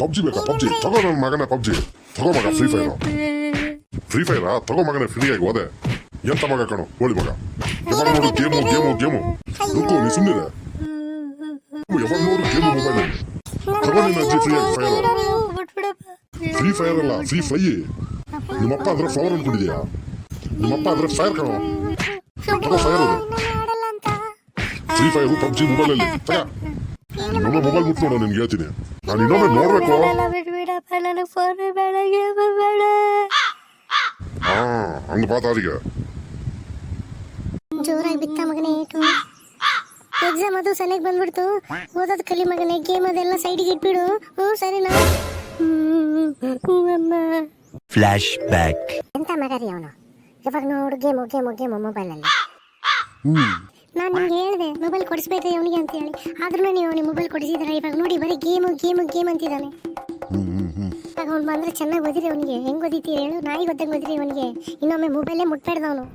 PUBG ಬೇಕಾ PUBG ತಗೋ ನನ್ನ ಮಗನ ಪಬ್ಜಿ ತಗೋ ಮಗ ಫ್ರೀ ಫೈರಾ ತಗೋ ಮಗನೇ ಫ್ರೀಯಾಗಿ ಹೋದೆ ಎಂತ ಮಗ ಕಣೋ ಹೋಳಿ ಮಗ ಯಾವಾಗ ನೋಡು ಗೇಮು ರುಕು ನೀ ಸುಮ್ಮನೆ ಯಾವಾಗ ನೋಡು ಗೇಮು ಮೊಬೈಲ್ ತಗೋ ನಿನ್ನ ಅಜ್ಜಿ ಫ್ರೀ ಫೈರ್ ಅಲ್ಲ ಫ್ರೀ ಫ್ಲೈ ನಿಮ್ಮಪ್ಪ ಅದ್ರ ಫ್ಲವರ್ ಅನ್ಕೊಂಡಿದ್ಯಾ ನಿಮ್ಮಪ್ಪ ಅದ್ರ ಫೈರ್ ಕಣೋ ತಗೋ ಫೈರ್ ಅದು ಫ್ರೀ ಫೈರು ಪಬ್ಜಿ ಮೊಬೈಲಲ್ಲಿ ತಗ ಇನ್ನೊಮ್ಮೆ ಮೊಬೈಲ್ ಮುಟ್ಟು ನೋಡೋ ನಿನ್ಗೆ ಹೇಳ್ತೀನಿ ನಾನು ಇನ್ನೊಮ್ಮೆ ನೋಡ್ಬೇಕು ಹಾ ಹಂಗ ಪಾತಾರಿಗೆ ಜೋರಾಗಿ ಬಿತ್ತ ಮಗನೇ ಎಕ್ಸಾಮ್ ಅದು ಸನಿಗೆ ಬಂದ್ಬಿಡ್ತು ಓದೋದ್ ಕಲಿ ಮಗನೇ ಗೇಮ್ ಅದೆಲ್ಲ ಸೈಡಿಗೆ ಇಟ್ಬಿಡು ಸರಿನಾ ಫ್ಲಾಶ್ ಬ್ಯಾಕ್ ಎಂತ ಮಗರಿ ಅವನು ಯಾವಾಗ ನೋಡು ಗೇಮು ಮೊಬೈಲಲ್ಲಿ ನಾನು ನಿಮ್ಗೆ ಹೇಳಿದೆ ಮೊಬೈಲ್ ಕೊಡಿಸ್ಬೇಕ್ರಿ ಅವನಿಗೆ ಅಂತ ಹೇಳಿ ಆದ್ರೂ ನೀವು ಅವನಿಗೆ ಮೊಬೈಲ್ ಕೊಡಿಸಿದ್ರ ಇವಾಗ ನೋಡಿ ಬರೀ ಗೇಮ್ ಅಂತಿದ್ದಾನೆ ಇವಾಗ ಅವ್ನು ಬಂದ್ರೆ ಚೆನ್ನಾಗಿ ಓದಿರಿ ಅವನಿಗೆ ಹೆಂಗ್ ಓದಿತೀರಿ ಹೇಳು ನಾಯಿ ಓದಂಗೆ ಓದಿರಿ ಅವನಿಗೆ ಇನ್ನೊಮ್ಮೆ ಮೊಬೈಲೇ ಮುಟ್ಬೇಡ್ದವನು